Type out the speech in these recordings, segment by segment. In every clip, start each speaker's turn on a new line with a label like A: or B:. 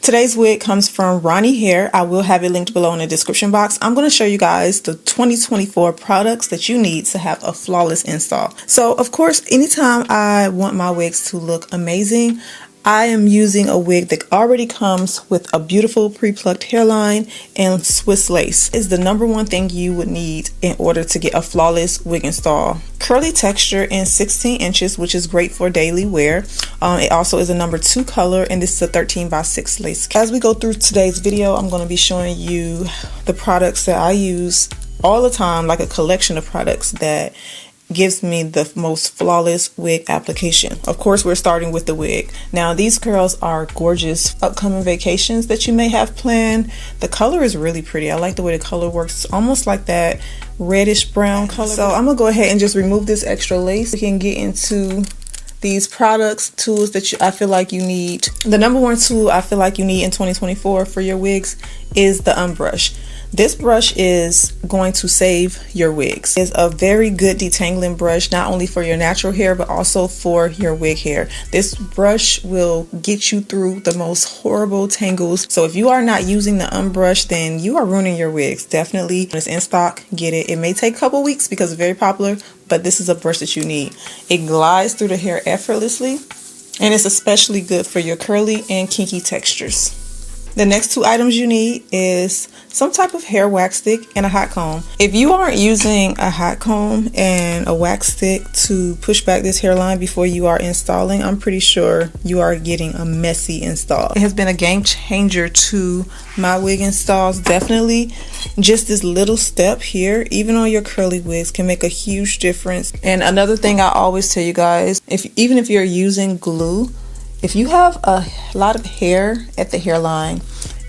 A: Today's wig comes from Ronnie Hair. I will have it linked below in the description box. I'm going to show you guys the 2024 products that you need to have a flawless install. So of course, anytime I want my wigs to look amazing, I am using a wig that already comes with a beautiful pre-plucked hairline and Swiss lace. It's the number one thing you would need in order to get a flawless wig install. Curly texture in 16 inches, which is great for daily wear. It also is a number 2 color, and this is a 13x6 lace. As we go through today's video, I'm going to be showing you the products that I use all the time, like a collection of products that gives me the most flawless wig application. Of course, we're starting with the wig. Now, these curls are gorgeous. Upcoming vacations that you may have planned. The color is really pretty. I like the way the color works. It's almost like that reddish brown color. So I'm gonna go ahead and just remove this extra lace. We can get into these products, tools that I feel like you need. The number one tool I feel like you need in 2024 for your wigs is the unbrush. This brush is going to save your wigs. It's a very good detangling brush, not only for your natural hair, but also for your wig hair. This brush will get you through the most horrible tangles. So if you are not using the unbrush, then you are ruining your wigs. Definitely, when it's in stock, get it. It may take a couple weeks because it's very popular, but this is a brush that you need. It glides through the hair effortlessly, and it's especially good for your curly and kinky textures. The next two items you need is some type of hair wax stick and a hot comb. If you aren't using a hot comb and a wax stick to push back this hairline before you are installing, I'm pretty sure you are getting a messy install. It has been a game changer to my wig installs. Definitely just this little step here, even on your curly wigs, can make a huge difference. And another thing I always tell you guys, even if you're using glue, if you have a lot of hair at the hairline,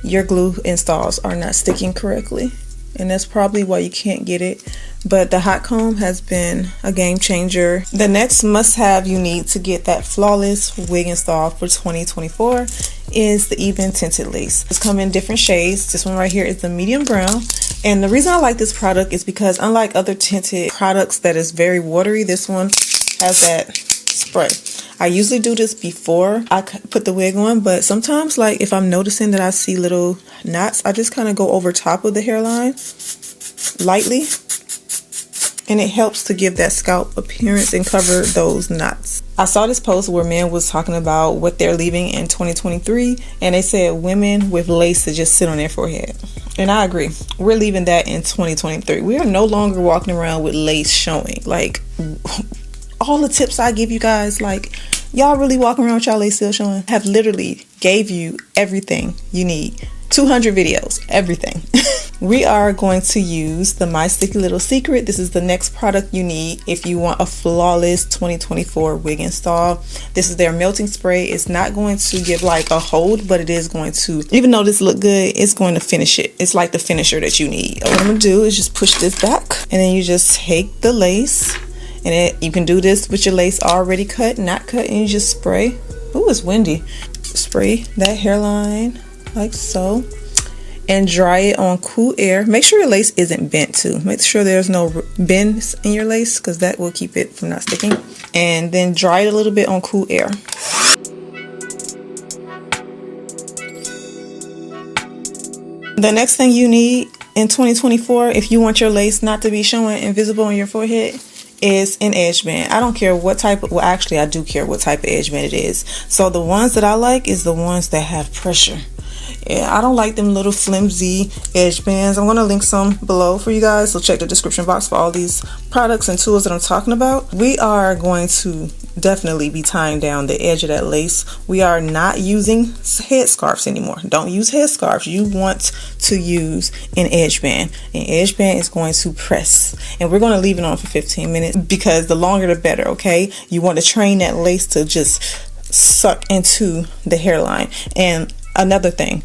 A: your glue installs are not sticking correctly, and that's probably why you can't get it. But the hot comb has been a game changer. The next must-have you need to get that flawless wig install for 2024 is the even tinted lace. It's come in different shades. This one right here is the medium brown, and the reason I like this product is because unlike other tinted products that is very watery, this one has that spray. I usually do this before I put the wig on, but sometimes, like if I'm noticing that I see little knots, I just kind of go over top of the hairline lightly, and it helps to give that scalp appearance and cover those knots. I saw this post where men was talking about what they're leaving in 2023, and they said women with lace to just sit on their forehead. And I agree. We're leaving that in 2023. We are no longer walking around with lace showing. Like, all the tips I give you guys, like, y'all really walking around with y'all lace still showing? Have literally gave you everything you need. 200 videos, everything. We are going to use the My Sticky Little Secret. This is the next product you need if you want a flawless 2024 wig install. This is their melting spray. It's not going to give like a hold, but it is going to, even though this look good, it's going to finish it. It's like the finisher that you need. What I'm gonna do is just push this back, and then you just take the lace. And you can do this with your lace already cut, not cut, and you just spray. Ooh, it's windy. Spray that hairline like so, and dry it on cool air. Make sure your lace isn't bent too. Make sure there's no bends in your lace, because that will keep it from not sticking. And then dry it a little bit on cool air. The next thing you need in 2024, if you want your lace not to be showing invisible on your forehead, is an edge band. I don't care what type of, well actually I do care what type of edge band it is. So the ones that I like is the ones that have pressure. Yeah, I don't like them little flimsy edge bands. I'm going to link some below for you guys, so check the description box for all these products and tools that I'm talking about. We are going to definitely be tying down the edge of that lace. We are not using head scarves anymore. Don't use head scarves. You want to use an edge band. An edge band is going to press, and we're going to leave it on for 15 minutes because the longer the better, okay? You want to train that lace to just suck into the hairline. And another thing,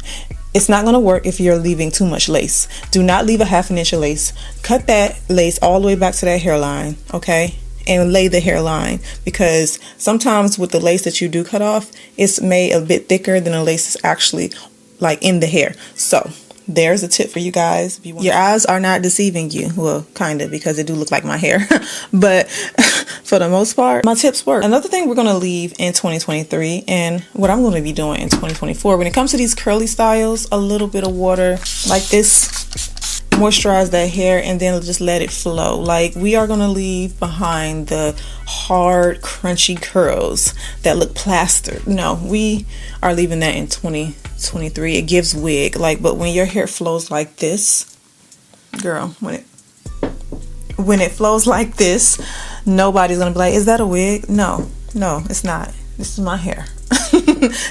A: it's not going to work if you're leaving too much lace. Do not leave a ½ inch of lace. Cut that lace all the way back to that hairline, okay? And lay the hairline, because sometimes with the lace that you do cut off, it's made a bit thicker than the lace is actually like in the hair. So there's a tip for you guys. If you want, your eyes are not deceiving you. Well, kind of, because it do look like my hair. But for the most part, my tips work. Another thing we're going to leave in 2023, and what I'm going to be doing in 2024, when it comes to these curly styles, a little bit of water like this, moisturize that hair, and then just let it flow. Like, we are going to leave behind the hard, crunchy curls that look plastered. No, we are leaving that in 2023. It gives wig, like, but when your hair flows like this, girl, when it flows like this, nobody's gonna be like, is that a wig? No, it's not. This is my hair.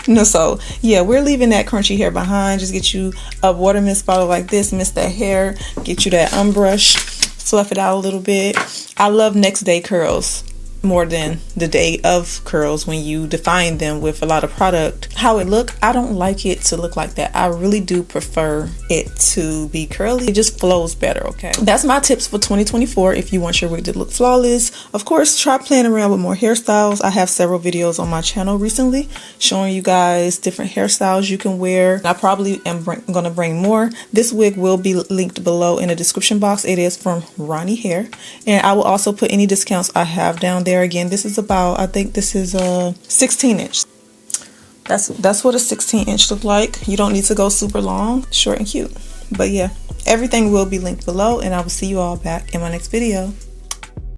A: No, so yeah, we're leaving that crunchy hair behind. Just get you a water mist bottle like this, mist that hair, get you that unbrush, fluff it out a little bit. I love next day curls more than the day of curls when you define them with a lot of product. How it look, I don't like it to look like that. I really do prefer it to be curly. It just flows better, okay? That's my tips for 2024 if you want your wig to look flawless. Of course, try playing around with more hairstyles. I have several videos on my channel recently showing you guys different hairstyles you can wear. I probably am gonna bring more. This wig will be linked below in the description box. It is from Ronnie Hair, and I will also put any discounts I have down there. Again, this is about, I think this is a 16-inch. That's what a 16-inch look like. You don't need to go super long, short and cute. But yeah, everything will be linked below, and I will see you all back in my next video.